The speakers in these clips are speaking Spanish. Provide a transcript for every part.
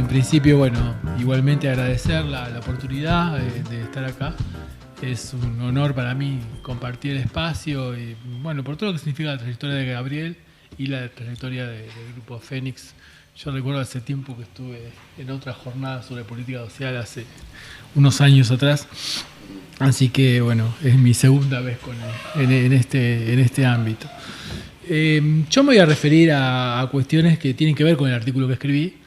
En principio, bueno, igualmente agradecer la oportunidad de estar acá. Es un honor para mí compartir el espacio y, bueno, por todo lo que significa la trayectoria de Gabriel y la trayectoria del Grupo Fénix. Yo recuerdo hace tiempo que estuve en otra jornada sobre política social hace unos años atrás. Así que, bueno, es mi segunda vez en este ámbito. Yo me voy a referir a cuestiones que tienen que ver con el artículo que escribí,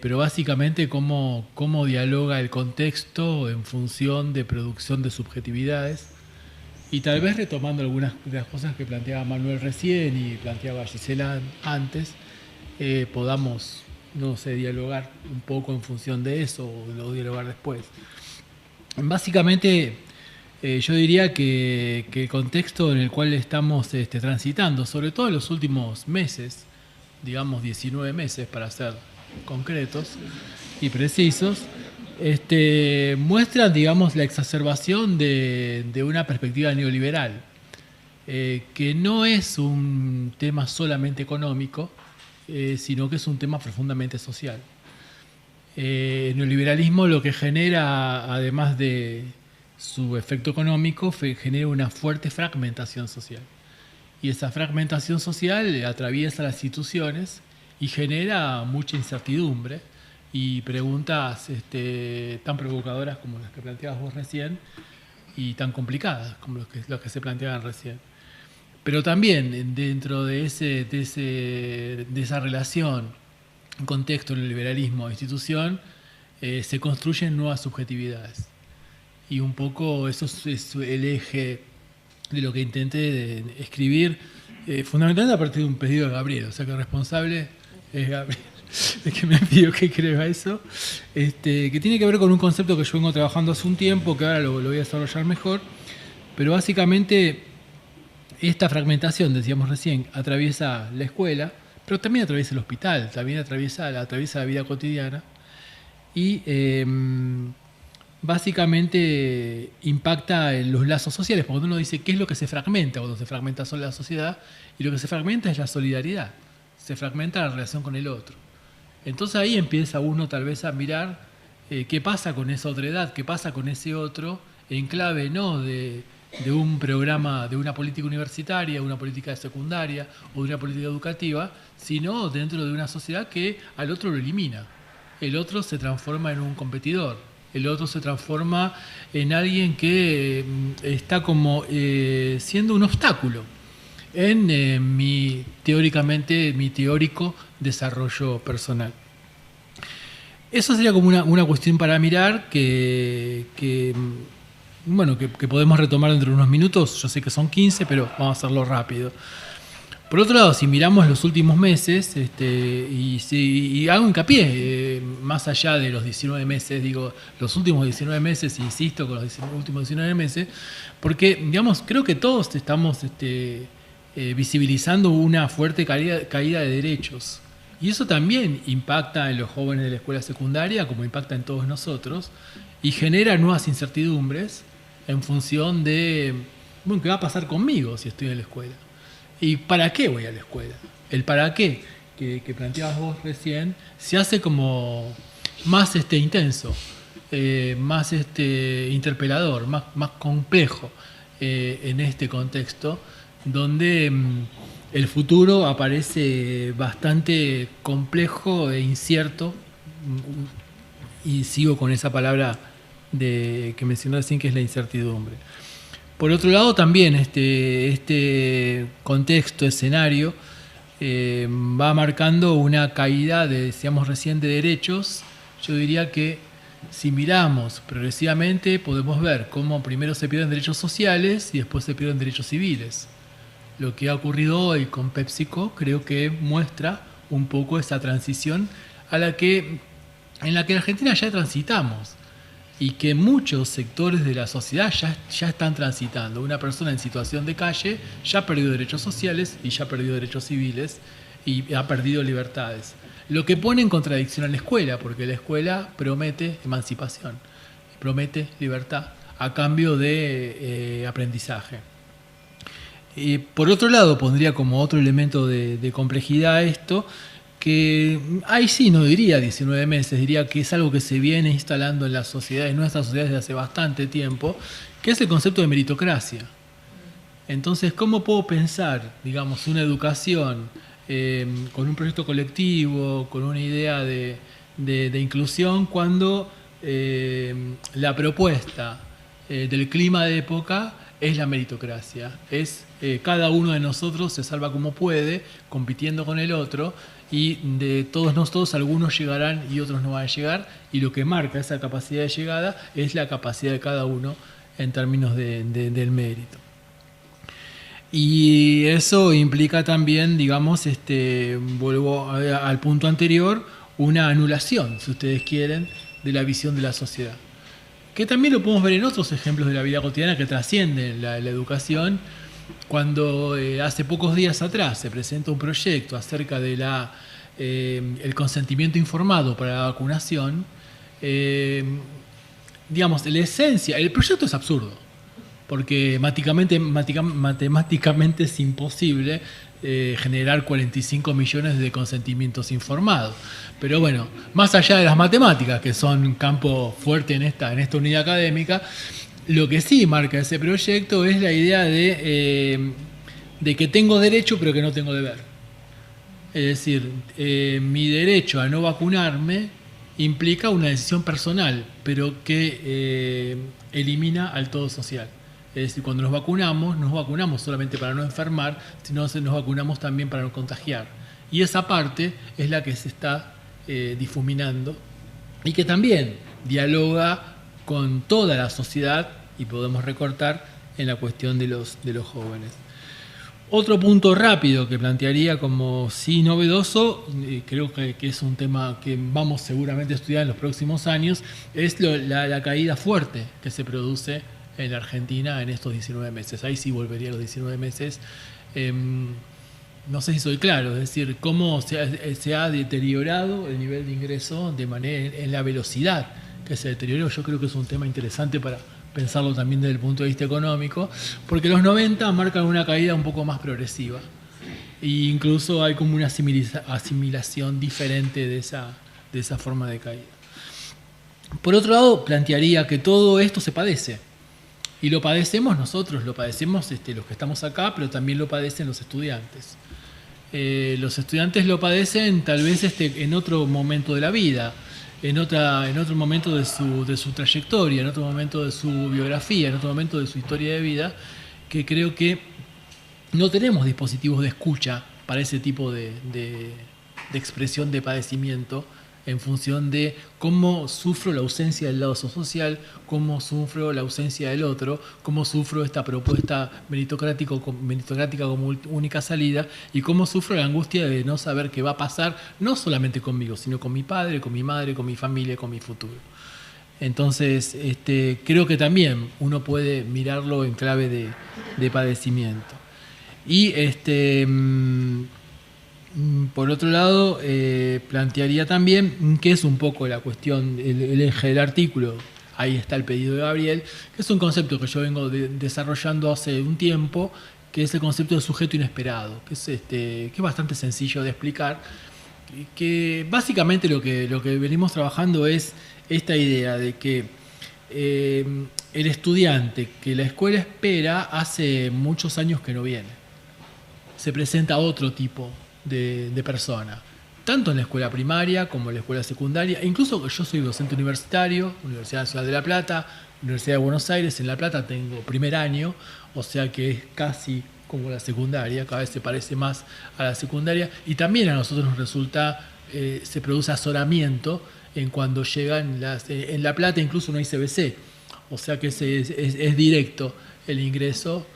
pero básicamente cómo dialoga el contexto en función de producción de subjetividades y tal vez retomando algunas de las cosas que planteaba Manuel recién y planteaba Gisela antes, podamos, no sé, dialogar un poco en función de eso o dialogar después. Básicamente, yo diría que el contexto en el cual estamos transitando, sobre todo en los últimos meses, digamos 19 meses para ser concretos y precisos, muestran, digamos, la exacerbación de una perspectiva neoliberal, que no es un tema solamente económico, sino que es un tema profundamente social. El neoliberalismo lo que genera, además de su efecto económico, genera una fuerte fragmentación social. Y esa fragmentación social atraviesa las instituciones y genera mucha incertidumbre y preguntas tan provocadoras como las que planteabas vos recién y tan complicadas como las que se planteaban recién. Pero también dentro de esa relación, contexto en el liberalismo e institución, se construyen nuevas subjetividades. Y un poco eso es el eje de lo que intenté escribir, fundamentalmente a partir de un pedido de Gabriel, o sea que el responsable es Gabriel, es que me pidió que escriba eso, que tiene que ver con un concepto que yo vengo trabajando hace un tiempo, que ahora lo voy a desarrollar mejor, pero básicamente esta fragmentación, decíamos recién, atraviesa la escuela, pero también atraviesa el hospital, también atraviesa la vida cotidiana y básicamente impacta en los lazos sociales, porque uno dice qué es lo que se fragmenta cuando se fragmenta la sociedad, y lo que se fragmenta es la solidaridad, se fragmenta la relación con el otro. Entonces ahí empieza uno tal vez a mirar qué pasa con esa otredad, qué pasa con ese otro, en clave no de un programa, de una política universitaria, una política secundaria o de una política educativa, sino dentro de una sociedad que al otro lo elimina. El otro se transforma en un competidor, el otro se transforma en alguien que está como siendo un obstáculo en mi teórico desarrollo personal. Eso sería como una cuestión para mirar que podemos retomar dentro de unos minutos. Yo sé que son 15, pero vamos a hacerlo rápido. Por otro lado, si miramos los últimos meses, y hago hincapié, más allá de los 19 meses, digo, los últimos 19 meses, insisto con los últimos 19 meses, porque, digamos, creo que todos estamos visibilizando una fuerte caída de derechos. Y eso también impacta en los jóvenes de la escuela secundaria, como impacta en todos nosotros, y genera nuevas incertidumbres en función de, bueno, ¿qué va a pasar conmigo si estoy en la escuela? ¿Y para qué voy a la escuela? El para qué que planteabas vos recién se hace como más intenso, más interpelador, más complejo en este contexto, donde el futuro aparece bastante complejo e incierto, y sigo con esa palabra que mencioné recién, que es la incertidumbre. Por otro lado, también este contexto, escenario, va marcando una caída, decíamos recién, de derechos. Yo diría que si miramos progresivamente, podemos ver cómo primero se pierden derechos sociales y después se pierden derechos civiles. Lo que ha ocurrido hoy con PepsiCo creo que muestra un poco esa transición en la que en Argentina ya transitamos, y que muchos sectores de la sociedad ya están transitando. Una persona en situación de calle ya ha perdido derechos sociales y ya ha perdido derechos civiles y ha perdido libertades. Lo que pone en contradicción a la escuela, porque la escuela promete emancipación, promete libertad a cambio de aprendizaje. Y por otro lado, pondría como otro elemento de complejidad esto, que ahí sí no diría 19 meses, diría que es algo que se viene instalando en la sociedad, en nuestra sociedad desde hace bastante tiempo, que es el concepto de meritocracia. Entonces, ¿cómo puedo pensar, digamos, una educación con un proyecto colectivo, con una idea de inclusión, cuando la propuesta del clima de época es la meritocracia? Es cada uno de nosotros se salva como puede, compitiendo con el otro, y de todos nosotros algunos llegarán y otros no van a llegar, y lo que marca esa capacidad de llegada es la capacidad de cada uno en términos del mérito. Y eso implica también, digamos, vuelvo al punto anterior, una anulación, si ustedes quieren, de la visión de la sociedad. Que también lo podemos ver en otros ejemplos de la vida cotidiana que trascienden la educación. Cuando hace pocos días atrás se presenta un proyecto acerca de el consentimiento informado para la vacunación, digamos, la esencia, el proyecto es absurdo, porque matemáticamente es imposible generar 45 millones de consentimientos informados. Pero bueno, más allá de las matemáticas, que son un campo fuerte en esta unidad académica, lo que sí marca ese proyecto es la idea de que tengo derecho pero que no tengo deber. Es decir, mi derecho a no vacunarme implica una decisión personal, pero que elimina al todo social. Es decir, cuando nos vacunamos solamente para no enfermar, sino nos vacunamos también para no contagiar. Y esa parte es la que se está difuminando y que también dialoga con toda la sociedad, y podemos recortar en la cuestión de los jóvenes. Otro punto rápido que plantearía como sí novedoso, creo que es un tema que vamos seguramente a estudiar en los próximos años, es la caída fuerte que se produce en la Argentina en estos 19 meses. Ahí sí volvería a los 19 meses. No sé si soy claro, es decir, cómo se ha deteriorado el nivel de ingreso de manera en la velocidad que se deterioró. Yo creo que es un tema interesante para pensarlo también desde el punto de vista económico, porque los 90 marcan una caída un poco más progresiva e incluso hay como una asimilación diferente de esa forma de caída. Por otro lado, plantearía que todo esto se padece, y lo padecemos nosotros, lo padecemos los que estamos acá, pero también lo padecen los estudiantes. Los estudiantes lo padecen tal vez en otro momento de la vida, en otro momento de su trayectoria, en otro momento de su biografía, en otro momento de su historia de vida, que creo que no tenemos dispositivos de escucha para ese tipo de expresión de padecimiento, en función de cómo sufro la ausencia del lado social, cómo sufro la ausencia del otro, cómo sufro esta propuesta meritocrática como única salida, y cómo sufro la angustia de no saber qué va a pasar, no solamente conmigo, sino con mi padre, con mi madre, con mi familia, con mi futuro. Entonces, creo que también uno puede mirarlo en clave de padecimiento. Y por otro lado, plantearía también que es un poco la cuestión, el eje del artículo, ahí está el pedido de Gabriel, que es un concepto que yo vengo desarrollando hace un tiempo, que es el concepto de sujeto inesperado, que es bastante sencillo de explicar, que básicamente lo que venimos trabajando es esta idea de que el estudiante que la escuela espera hace muchos años que no viene, se presenta otro tipo de persona, tanto en la escuela primaria como en la escuela secundaria. Incluso yo soy docente universitario, Universidad Nacional de La Plata, Universidad de Buenos Aires. En La Plata tengo primer año, o sea que es casi como la secundaria, cada vez se parece más a la secundaria, y también a nosotros nos resulta, se produce azoramiento en cuando llegan en La Plata incluso no hay CBC, o sea que es directo el ingreso.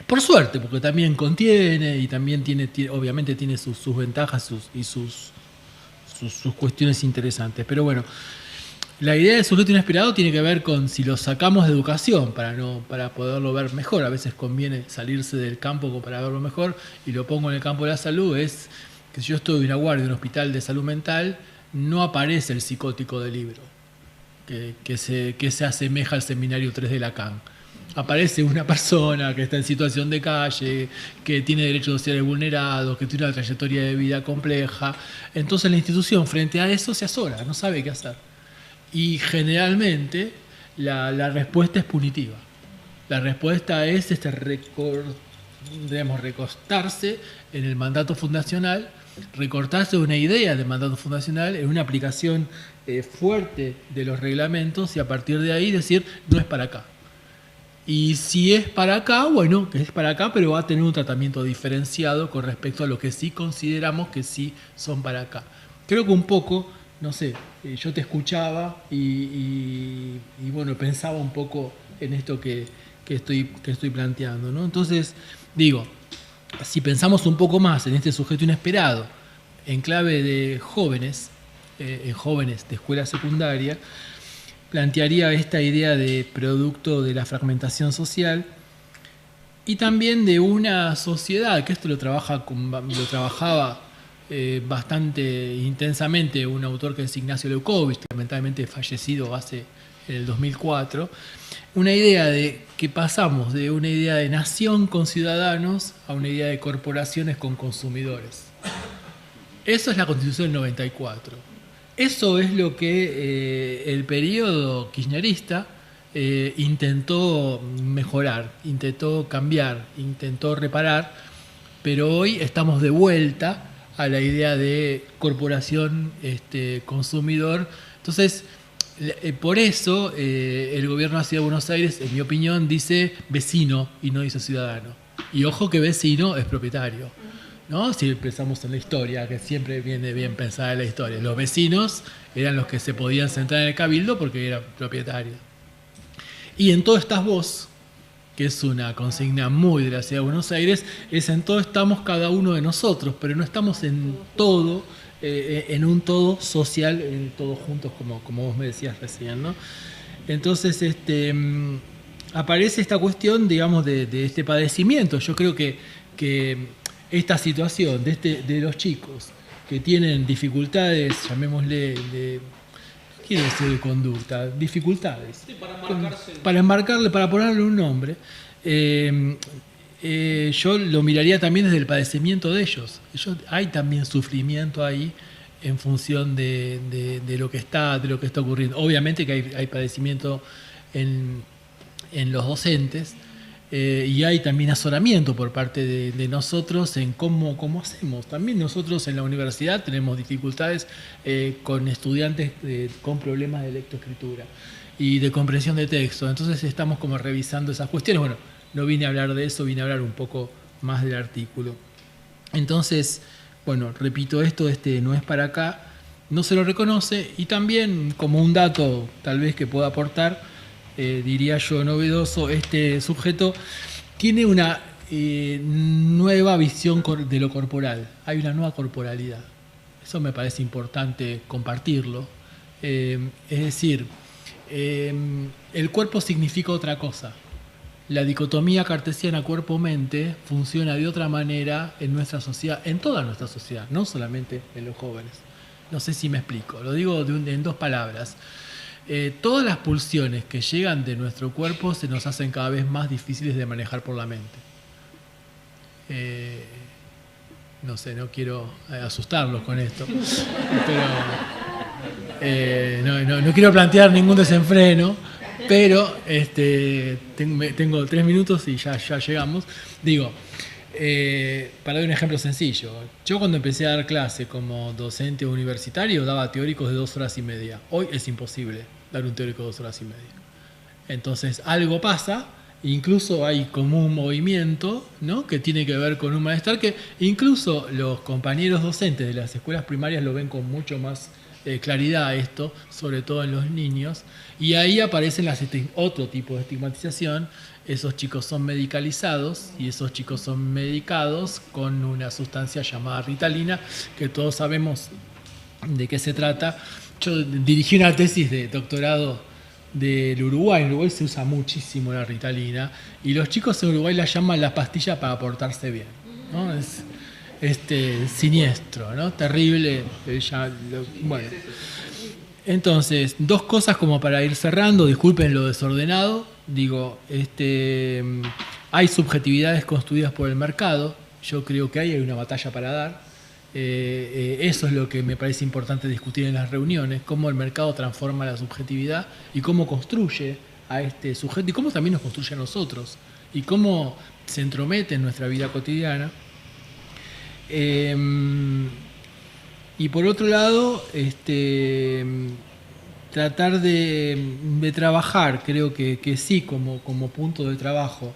Por suerte, porque también contiene y también obviamente tiene sus ventajas y sus cuestiones interesantes. Pero bueno, la idea del sujeto inesperado tiene que ver con si lo sacamos de educación para poderlo ver mejor. A veces conviene salirse del campo para verlo mejor, y lo pongo en el campo de la salud. Es que si yo estoy en una guardia en un hospital de salud mental, no aparece el psicótico del libro, que se asemeja al seminario 3 de Lacan. aparece una persona que está en situación de calle, que tiene derechos sociales vulnerados, que tiene una trayectoria de vida compleja. Entonces la institución frente a eso se azora, no sabe qué hacer. Y generalmente la respuesta es punitiva. La respuesta es recostarse en el mandato fundacional, recortarse de una idea de mandato fundacional en una aplicación fuerte de los reglamentos y a partir de ahí decir, no es para acá. Y si es para acá, bueno, que es para acá, pero va a tener un tratamiento diferenciado con respecto a lo que sí consideramos que sí son para acá. Creo que un poco, no sé, yo te escuchaba y bueno, pensaba un poco en esto que estoy planteando, ¿no? Entonces, digo, si pensamos un poco más en este sujeto inesperado, en clave de jóvenes, en jóvenes de escuela secundaria, plantearía esta idea de producto de la fragmentación social y también de una sociedad, que esto lo trabajaba bastante intensamente un autor que es Ignacio Leucovich, lamentablemente fallecido en el 2004, una idea de que pasamos de una idea de nación con ciudadanos a una idea de corporaciones con consumidores. Eso es la Constitución del 94. Eso es lo que el periodo kirchnerista intentó mejorar, intentó cambiar, intentó reparar, pero hoy estamos de vuelta a la idea de corporación consumidor. Entonces, por eso el gobierno de la Ciudad de Buenos Aires, en mi opinión, dice vecino y no dice ciudadano. Y ojo que vecino es propietario, ¿no? Si pensamos en la historia, que siempre viene bien pensada la historia. Los vecinos eran los que se podían sentar en el cabildo porque eran propietarios. Y en todo estás vos, que es una consigna muy de la Ciudad de Buenos Aires, es en todo estamos cada uno de nosotros, pero no estamos en todo, en un todo social, en todos juntos, como vos me decías recién, ¿no? Entonces, aparece esta cuestión, digamos, de este padecimiento. Yo creo que esta situación de los chicos que tienen dificultades, llamémosle, no quiero decir de conducta, dificultades. Sí, para enmarcarle, para ponerle un nombre. Yo lo miraría también desde el padecimiento de ellos. Hay también sufrimiento ahí en función de lo que está ocurriendo. Obviamente que hay padecimiento en los docentes y hay también azoramiento por parte de nosotros en cómo hacemos. También nosotros en la universidad tenemos dificultades con estudiantes con problemas de lectoescritura y de comprensión de texto. Entonces estamos como revisando esas cuestiones. Bueno, no vine a hablar de eso, vine a hablar un poco más del artículo. Entonces, bueno, repito esto, no es para acá, no se lo reconoce y también como un dato tal vez que pueda aportar, diría yo novedoso, este sujeto tiene una nueva visión de lo corporal, hay una nueva corporalidad. Eso me parece importante compartirlo. Es decir, el cuerpo significa otra cosa. La dicotomía cartesiana cuerpo-mente funciona de otra manera en nuestra sociedad, en toda nuestra sociedad, no solamente en los jóvenes. No sé si me explico, lo digo en dos palabras. Todas las pulsiones que llegan de nuestro cuerpo se nos hacen cada vez más difíciles de manejar por la mente. No sé, no quiero asustarlos con esto, pero no quiero plantear ningún desenfreno. Pero tengo 3 minutos y ya llegamos. Digo, para dar un ejemplo sencillo, yo cuando empecé a dar clase como docente universitario daba teóricos de 2 horas y media. Hoy es imposible dar un teórico de 2 horas y media. Entonces algo pasa, incluso hay como un movimiento, ¿no?, que tiene que ver con un malestar que incluso los compañeros docentes de las escuelas primarias lo ven con mucho más claridad esto, sobre todo en los niños, y ahí aparecen otro tipo de estigmatización. Esos chicos son medicalizados y esos chicos son medicados con una sustancia llamada Ritalina, que todos sabemos de qué se trata. Yo dirigí una tesis de doctorado del Uruguay. En Uruguay se usa muchísimo la Ritalina y los chicos en Uruguay la llaman la pastilla para portarse bien, ¿no? Es siniestro, ¿no? Terrible. Bueno, Entonces, dos cosas como para ir cerrando, disculpen lo desordenado, digo, hay subjetividades construidas por el mercado, yo creo que hay una batalla para dar, eso es lo que me parece importante discutir en las reuniones, cómo el mercado transforma la subjetividad y cómo construye a este sujeto y cómo también nos construye a nosotros y cómo se entromete en nuestra vida cotidiana. Y por otro lado, tratar de trabajar, creo que sí, como punto de trabajo.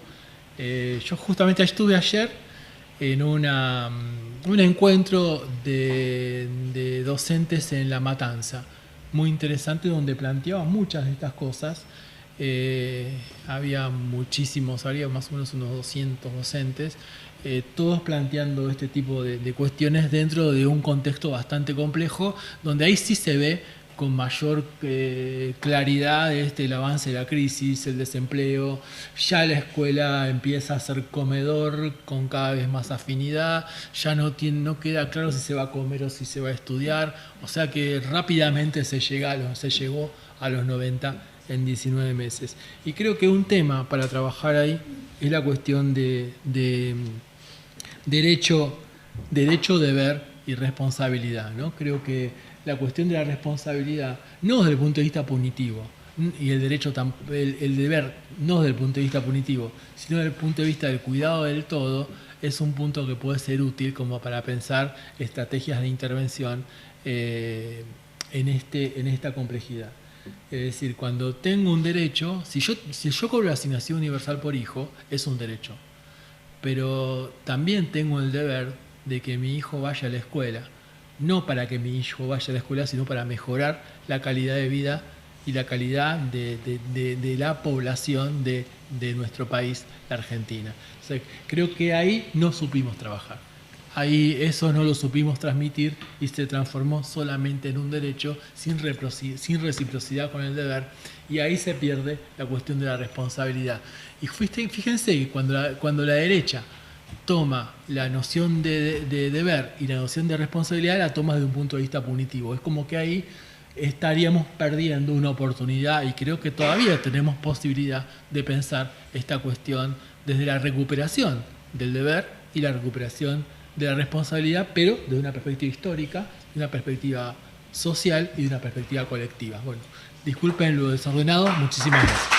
Yo justamente estuve ayer en un encuentro de docentes en La Matanza, muy interesante, donde planteaban muchas de estas cosas. Había muchísimos, había más o menos unos 200 docentes, todos planteando este tipo de cuestiones dentro de un contexto bastante complejo, donde ahí sí se ve con mayor claridad el avance de la crisis, el desempleo, ya la escuela empieza a ser comedor con cada vez más afinidad, ya no queda claro si se va a comer o si se va a estudiar, o sea que rápidamente se llegó a los 90 en 19 meses. Y creo que un tema para trabajar ahí es la cuestión de derecho, deber y responsabilidad, ¿no? Creo que la cuestión de la responsabilidad, no desde el punto de vista punitivo, y el derecho, el deber, no desde el punto de vista punitivo, sino desde el punto de vista del cuidado del todo, es un punto que puede ser útil como para pensar estrategias de intervención en esta complejidad. Es decir, cuando tengo un derecho, si yo cobro la asignación universal por hijo, es un derecho. Pero también tengo el deber de que mi hijo vaya a la escuela. No para que mi hijo vaya a la escuela, sino para mejorar la calidad de vida y la calidad de la población de nuestro país, la Argentina. O sea, creo que ahí no supimos trabajar. Ahí eso no lo supimos transmitir y se transformó solamente en un derecho sin reciprocidad con el deber, y ahí se pierde la cuestión de la responsabilidad. Y fíjense que cuando la derecha toma la noción de deber y la noción de responsabilidad, la toma desde un punto de vista punitivo. Es como que ahí estaríamos perdiendo una oportunidad, y creo que todavía tenemos posibilidad de pensar esta cuestión desde la recuperación del deber y la recuperación de la responsabilidad, pero de una perspectiva histórica, de una perspectiva social y de una perspectiva colectiva. Bueno, disculpen lo desordenado, muchísimas gracias.